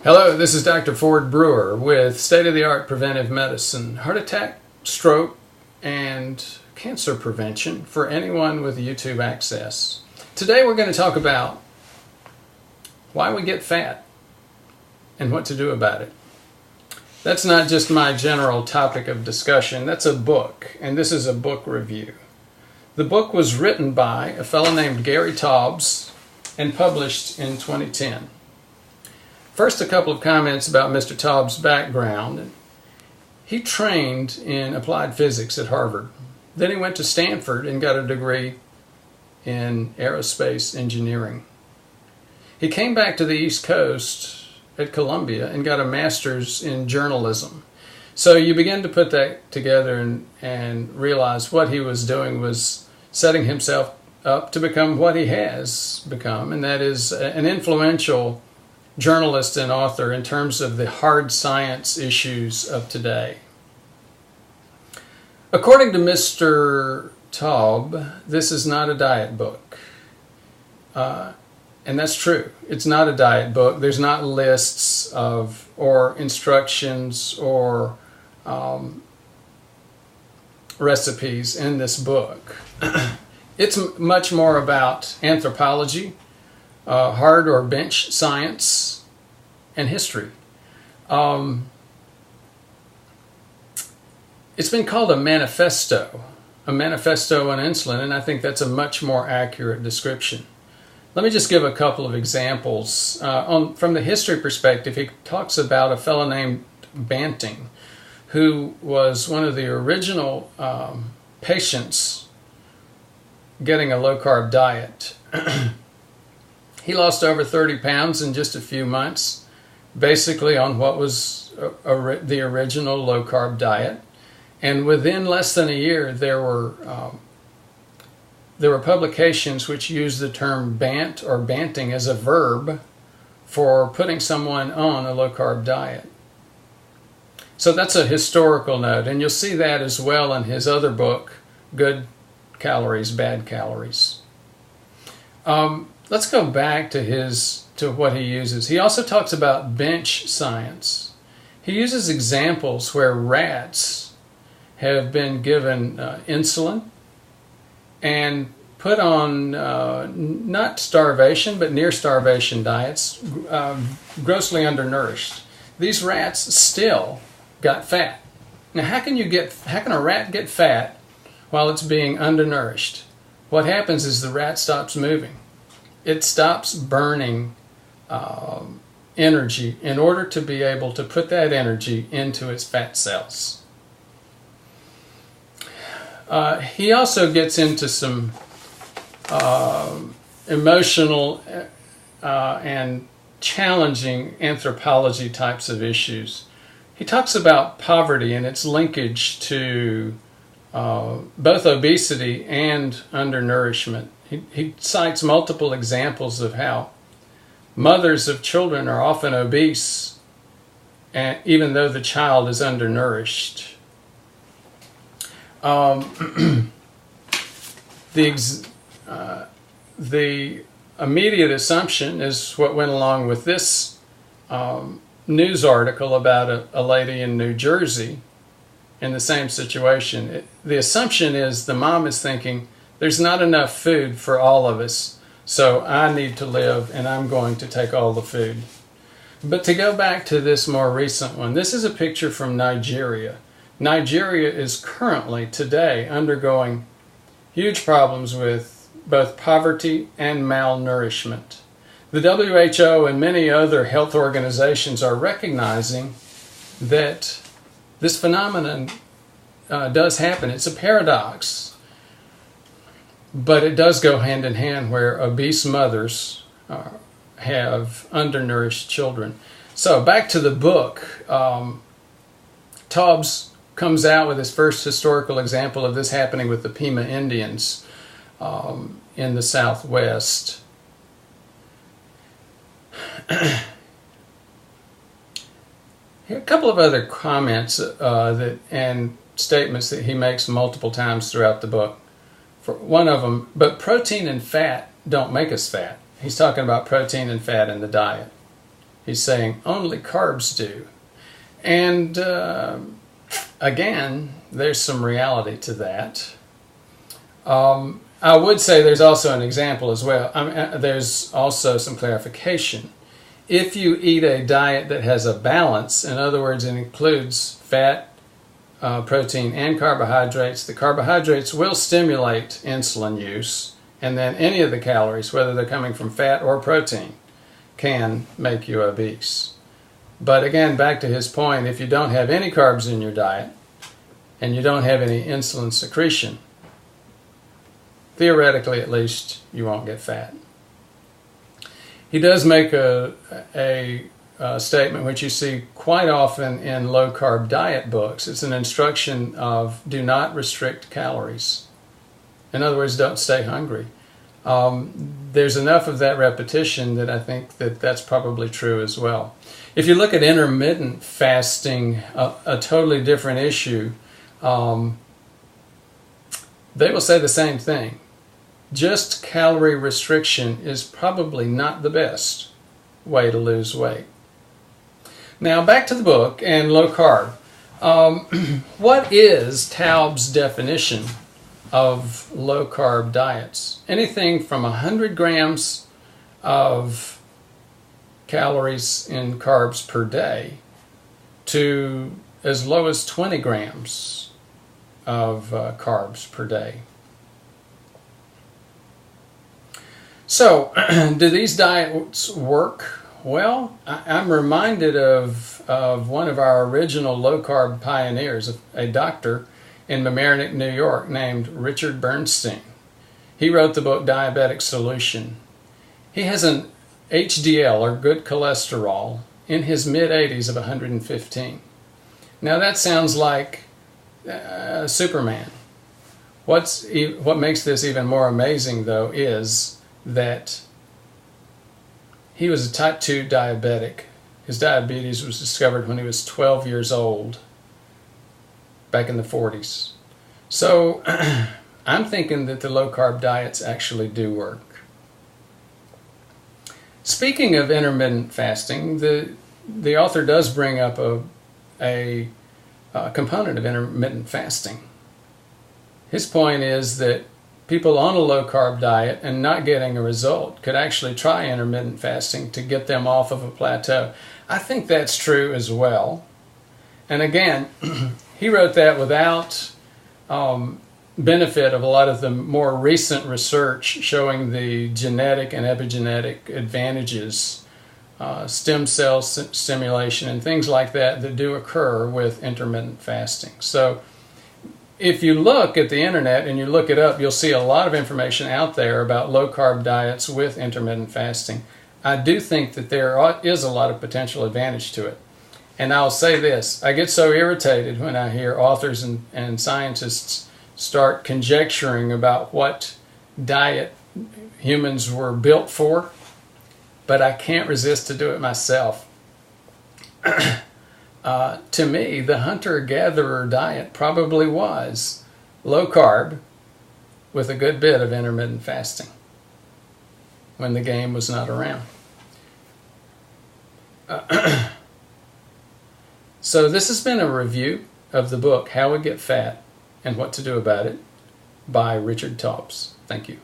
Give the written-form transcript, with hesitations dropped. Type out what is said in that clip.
Hello, this is Dr. Ford Brewer with state-of-the-art preventive medicine, heart attack, stroke, and cancer prevention for anyone with YouTube access. Today we're going to talk about why we get fat and what to do about it. That's not just my general topic of discussion, that's a book, and this is a book review. The book was written by a fellow named Gary Taubes and published in 2010. First, a couple of comments about Mr. Taubes' background. He trained in applied physics at Harvard. Then he went to Stanford and got a degree in aerospace engineering. He came back to the East Coast at Columbia and got a master's in journalism. So you begin to put that together and realize what he was doing was setting himself up to become what he has become, and that is an influential journalist and author in terms of the hard science issues of today. According to Mr. Taube, this is not a diet book. And that's true. It's not a diet book. There's not lists of or instructions or recipes in this book. It's much more about anthropology, hard or bench science, and history. It's been called a manifesto on insulin, and I think that's a much more accurate description. Let me just give a couple of examples. From the history perspective, he talks about a fellow named Banting, who was one of the original patients getting a low-carb diet. He lost over 30 pounds in just a few months, basically on what was the original low-carb diet. And within less than a year, there were publications which used the term bant or banting as a verb for putting someone on a low-carb diet. So that's a historical note, and you'll see that as well in his other book, Good Calories, Bad Calories. Let's go back to what he uses. He also talks about bench science. He uses examples where rats have been given insulin and put on not starvation but near starvation diets, grossly undernourished. These rats still got fat. Now, how can a rat get fat while it's being undernourished? What happens is the rat stops moving. It stops burning energy in order to be able to put that energy into its fat cells. He also gets into some emotional and challenging anthropology types of issues. He talks about poverty and its linkage to both obesity and undernourishment. He cites multiple examples of how mothers of children are often obese, even though the child is undernourished. The immediate assumption is what went along with this news article about a lady in New Jersey in the same situation. The assumption is the mom is thinking, there's not enough food for all of us, so I need to live and I'm going to take all the food. But to go back to this more recent one, this is a picture from Nigeria. Nigeria is currently, today, undergoing huge problems with both poverty and malnourishment. The WHO and many other health organizations are recognizing that this phenomenon does happen. It's a paradox, but it does go hand in hand where obese mothers have undernourished children. So back to the book. Taubes comes out with his first historical example of this happening with the Pima Indians in the Southwest. Here are a couple of other comments and statements that he makes multiple times throughout the book. For one of them, but protein and fat don't make us fat. He's talking about protein and fat in the diet. He's saying only carbs do. And again, there's some reality to that. I would say there's also an example as well. There's also some clarification. If you eat a diet that has a balance, in other words, it includes fat, protein, and carbohydrates, the carbohydrates will stimulate insulin use, and then any of the calories, whether they're coming from fat or protein, can make you obese. But again, back to his point, if you don't have any carbs in your diet, and you don't have any insulin secretion, theoretically at least, you won't get fat. He does make a statement which you see quite often in low-carb diet books. It's an instruction of do not restrict calories. In other words, don't stay hungry. There's enough of that repetition that I think that that's probably true as well. If you look at intermittent fasting, a totally different issue, they will say the same thing. Just calorie restriction is probably not the best way to lose weight. Now back to the book and low carb. What is Taubes' definition of low carb diets? Anything from 100 grams of calories in carbs per day to as low as 20 grams of carbs per day. So, do these diets work? Well, I'm reminded of one of our original low-carb pioneers, a doctor in Mamaroneck, New York, named Richard Bernstein. He wrote the book Diabetic Solution. He has an HDL, or good cholesterol, in his mid-80s of 115. Now that sounds like Superman. What makes this even more amazing, though, is that he was a type 2 diabetic. His diabetes was discovered when he was 12 years old, back in the 40s. So I'm thinking that the low-carb diets actually do work. Speaking of intermittent fasting, the author does bring up a component of intermittent fasting. His point is that people on a low-carb diet and not getting a result could actually try intermittent fasting to get them off of a plateau. I think that's true as well. And again, he wrote that without benefit of a lot of the more recent research showing the genetic and epigenetic advantages, stem cell stimulation and things like that do occur with intermittent fasting. So if you look at the internet and you look it up, you'll see a lot of information out there about low-carb diets with intermittent fasting. I do think that there is a lot of potential advantage to it. And I'll say this, I get so irritated when I hear authors and scientists start conjecturing about what diet humans were built for, but I can't resist to do it myself. To me, the hunter-gatherer diet probably was low carb with a good bit of intermittent fasting when the game was not around. So this has been a review of the book How We Get Fat and What to Do About It by Richard Taubes. Thank you.